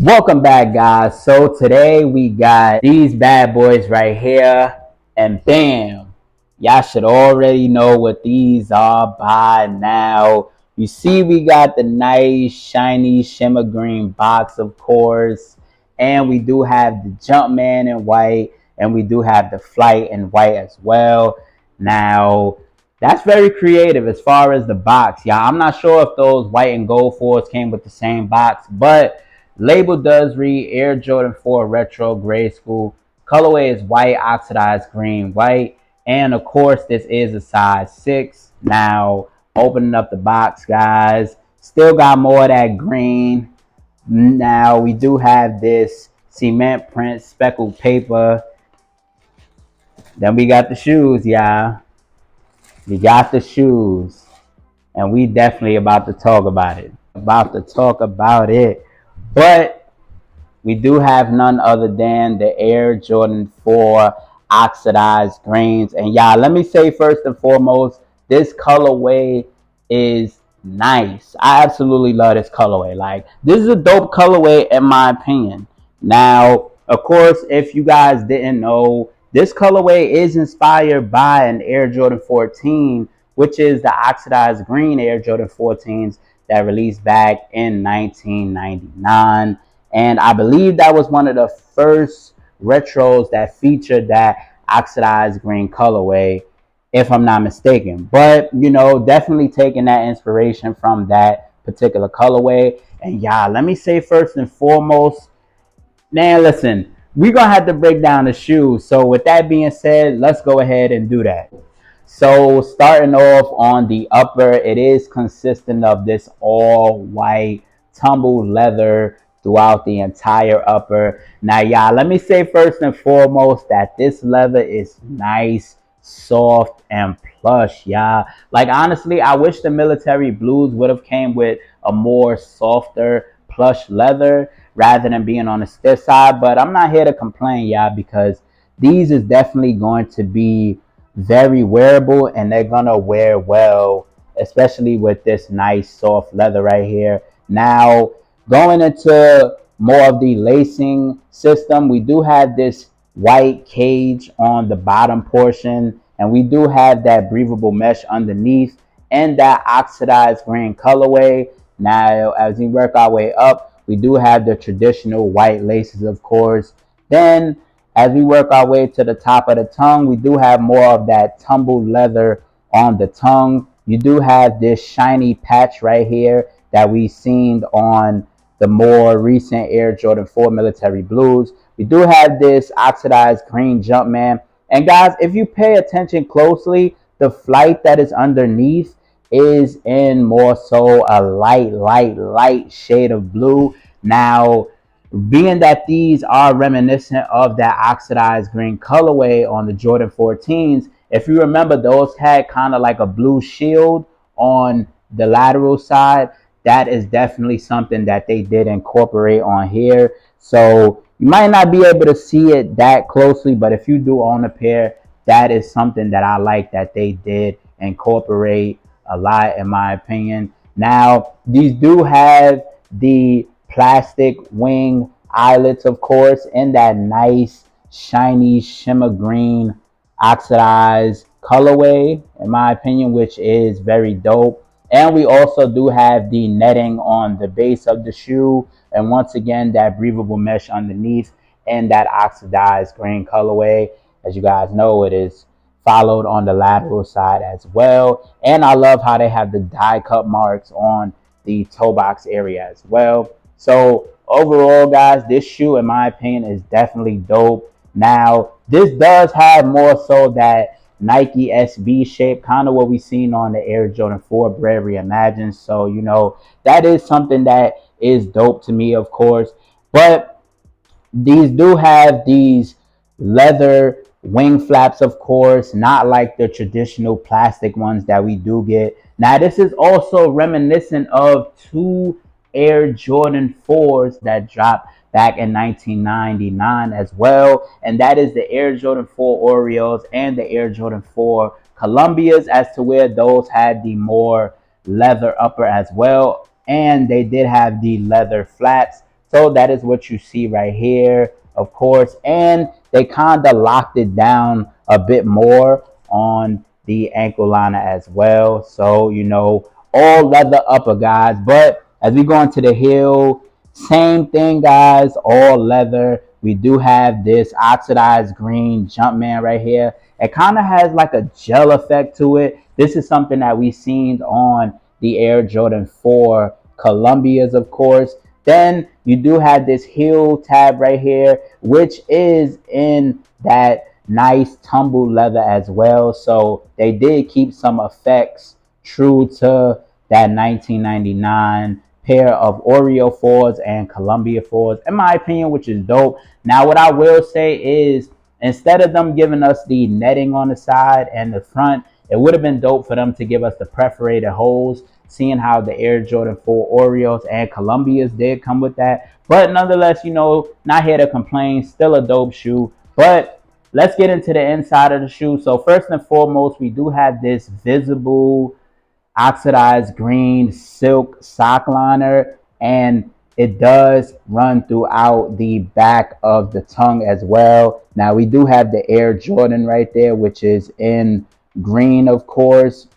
Welcome back, guys. So today we got these bad boys right here, and bam, y'all should already know what these are by now. You see, we got the nice shiny shimmer green box, of course, and we do have the Jumpman in white, and we do have the Flight in white as well. Now, that's very creative as far as the box, y'all. I'm not sure if those white and gold fours came with the same box, but label does read Air Jordan 4 Retro Grade School. Colorway is white, oxidized green, white. And of course, this is a size 6. Now, opening up the box, guys. Still got more of that green. Now, we do have this cement print speckled paper. Then we got the shoes, y'all. We got the shoes. And we definitely about to talk about it. But we do have none other than the Air Jordan 4 oxidized greens. And y'all, let me say first and foremost, this colorway is nice. I absolutely love this colorway. Like, this is a dope colorway in my opinion. Now, of course, if you guys didn't know, this colorway is inspired by an Air Jordan 14, which is the oxidized green Air Jordan 14s that released back in 1999. And I believe that was one of the first retros that featured that oxidized green colorway, if I'm not mistaken. But, you know, definitely taking that inspiration from that particular colorway. And y'all, let me say first and foremost, man, listen, we're going to have to break down the shoes. So with that being said, let's go ahead and do that. So starting off on the upper, it is consistent of this all white tumbled leather throughout the entire upper. Now, y'all, let me say first and foremost that this leather is nice, soft, and plush, y'all. Like, honestly, I wish the military blues would have came with a more softer plush leather rather than being on the stiff side. But I'm not here to complain, y'all, because these is definitely going to be very wearable and they're gonna wear well, especially with this nice soft leather right here. Now, going into more of the lacing system, we do have this white cage on the bottom portion, and we do have that breathable mesh underneath and that oxidized green colorway. Now, as we work our way up, we do have the traditional white laces, of course. Then as we work our way to the top of the tongue, we do have more of that tumbled leather on the tongue. You do have this shiny patch right here that we've seen on the more recent Air Jordan 4 military blues. We do have this oxidized green Jumpman. And guys, if you pay attention closely, the flight that is underneath is in more so a light shade of blue. Now, being that these are reminiscent of that oxidized green colorway on the Jordan 14s, if you remember, those had kind of like a blue shield on the lateral side. That is definitely something that they did incorporate on here. So you might not be able to see it that closely, but if you do own a pair, that is something that I like that they did incorporate a lot, in my opinion. Now, these do have the plastic wing eyelets, of course, in that nice shiny shimmer green oxidized colorway, in my opinion, which is very dope. And we also do have the netting on the base of the shoe, and once again that breathable mesh underneath and that oxidized green colorway. As you guys know, it is followed on the lateral side as well. And I love how they have the die cut marks on the toe box area as well. So overall, guys, this shoe, in my opinion, is definitely dope. Now, this does have more so that Nike SB shape, kind of what we seen on the Air Jordan 4 Bread Reimagined. So, you know, that is something that is dope to me, of course. But these do have these leather wing flaps, of course, not like the traditional plastic ones that we do get. Now, this is also reminiscent of two Air Jordan 4s that dropped back in 1999 as well. And that is the Air Jordan 4 Oreos and the Air Jordan 4 Columbias, as to where those had the more leather upper as well. And they did have the leather flats So that is what you see right here, of course. And they kind of locked it down a bit more on the ankle liner as well. So, all leather upper, guys. But as we go into the heel, same thing, guys, all leather. We do have this oxidized green Jumpman right here. It kind of has like a gel effect to it. This is something that we seen on the Air Jordan 4 Columbias, of course. Then you do have this heel tab right here, which is in that nice tumble leather as well. So they did keep some effects true to that 1999 pair of Oreo 4s and Columbia 4s, in my opinion, which is dope. Now, what I will say is, instead of them giving us the netting on the side and the front, it would have been dope for them to give us the perforated holes, seeing how the Air Jordan 4 Oreos and Columbias did come with that. But nonetheless, not here to complain. Still a dope shoe. But let's get into the inside of the shoe. So first and foremost, we do have this visible oxidized green silk sock liner, and it does run throughout the back of the tongue as well. Now we do have the Air Jordan right there, which is in green, of course.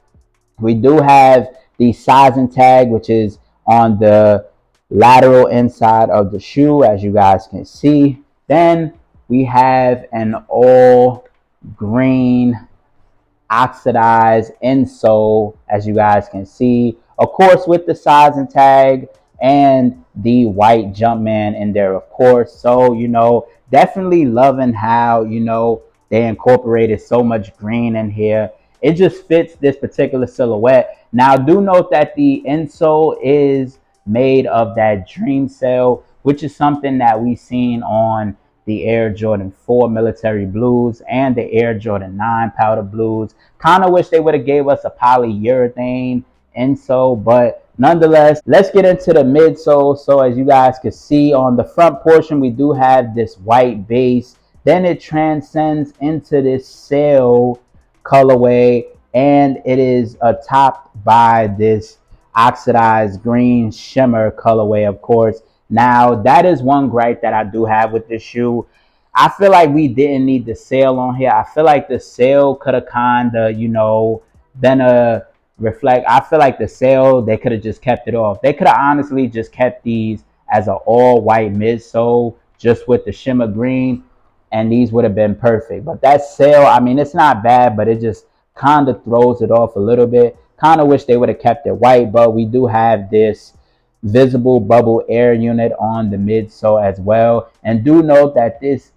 We do have the sizing tag, which is on the lateral inside of the shoe, as you guys can see. Then we have an all green oxidized insole, as you guys can see, of course, with the sizing tag and the white Jumpman in there, of course. So, definitely loving how, they incorporated so much green in here. It just fits this particular silhouette. Now, do note that the insole is made of that dream cell, which is something that we've seen on the Air Jordan 4 military blues and the Air Jordan 9 powder blues. Kind of wish they would have gave us a polyurethane insole, but nonetheless, let's get into the midsole. So as you guys can see on the front portion, we do have this white base. Then it transcends into this sail colorway, and it is topped by this oxidized green shimmer colorway, of course. Now, that is one gripe that I do have with this shoe. I feel like we didn't need the sail on here. I feel like the sail could have kind of, been a reflect. I feel like the sail, they could have just kept it off. They could have honestly just kept these as an all white midsole, just with the shimmer green, and these would have been perfect. But that sail, I mean, it's not bad, but it just kind of throws it off a little bit. Kind of wish they would have kept it white, but we do have this visible bubble air unit on the midsole as well. And do note that this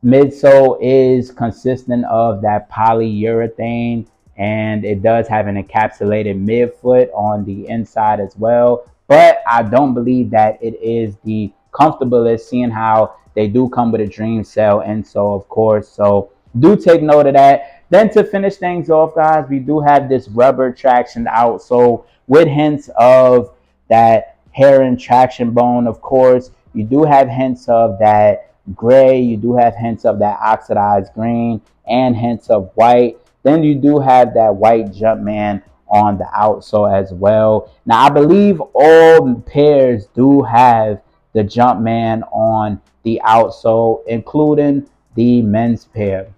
midsole is consistent of that polyurethane, and it does have an encapsulated midfoot on the inside as well. But I don't believe that it is the comfortablest, seeing how they do come with a dream cell insole, of course. So do take note of that. Then to finish things off, guys, we do have this rubber traction outsole with hints of that heron traction bone, of course. You do have hints of that gray, you do have hints of that oxidized green, and hints of white. Then you do have that white Jumpman on the outsole as well. Now I believe all pairs do have the Jumpman on the outsole, including the men's pair.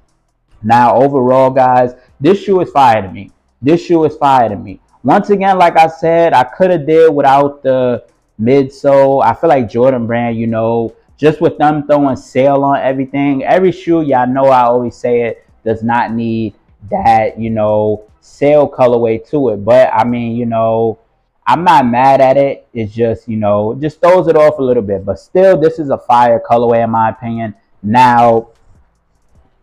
Now, overall, guys, this shoe is fire to me. This shoe is fire to me. Once again, like I said, I could have did without the midsole. I feel like Jordan Brand, just with them throwing sale on everything. Every shoe, y'all know I always say it, does not need that, sale colorway to it. But I mean, I'm not mad at it. It's just, just throws it off a little bit. But still, this is a fire colorway in my opinion. Now,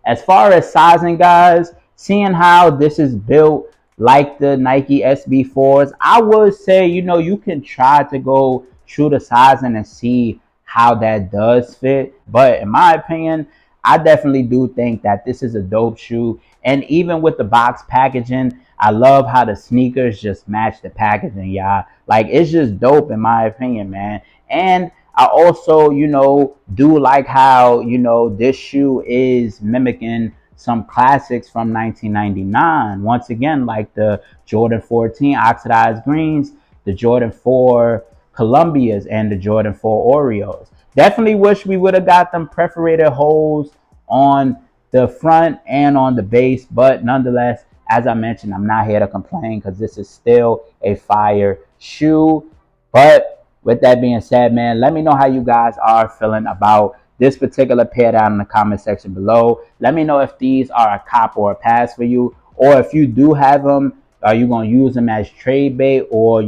as far as sizing, guys, seeing how this is built like the Nike SB4s, I would say, you can try to go true to sizing and see how that does fit. But in my opinion, I definitely do think that this is a dope shoe. And even with the box packaging, I love how the sneakers just match the packaging, y'all. Like, it's just dope in my opinion, man. And I also, do like how, this shoe is mimicking some classics from 1999. Once again, like the Jordan 14 oxidized greens, the Jordan 4 Columbias and the Jordan 4 Oreos. Definitely wish we would have got them perforated holes on the front and on the base, but nonetheless, as I mentioned, I'm not here to complain because this is still a fire shoe. But with that being said, man, let me know how you guys are feeling about this particular pair down in the comment section below. Let me know if these are a cop or a pass for you, or if you do have them, are you going to use them as trade bait, or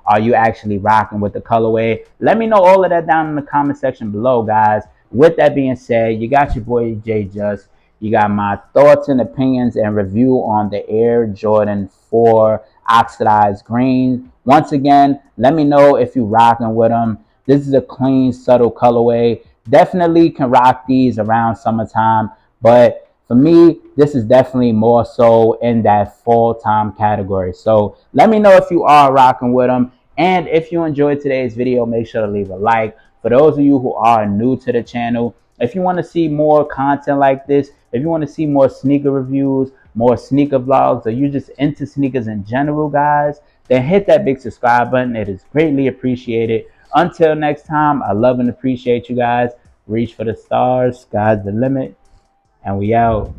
are you actually rocking with the colorway? Let me know all of that down in the comment section below, guys. With that being said, you got your boy J-Jus. You got my thoughts and opinions and review on the Air Jordan 4 Oxidized Green. Once again, let me know if you rocking with them. This is a clean, subtle colorway. Definitely can rock these around summertime, but for me, this is definitely more so in that fall time category. So let me know if you are rocking with them. And if you enjoyed today's video, make sure to leave a like. For those of you who are new to the channel, if you want to see more content like this, if you want to see more sneaker reviews, more sneaker vlogs, or you're just into sneakers in general, guys, then hit that big subscribe button. It is greatly appreciated. Until next time, I love and appreciate you guys. Reach for the stars. Sky's the limit. And we out.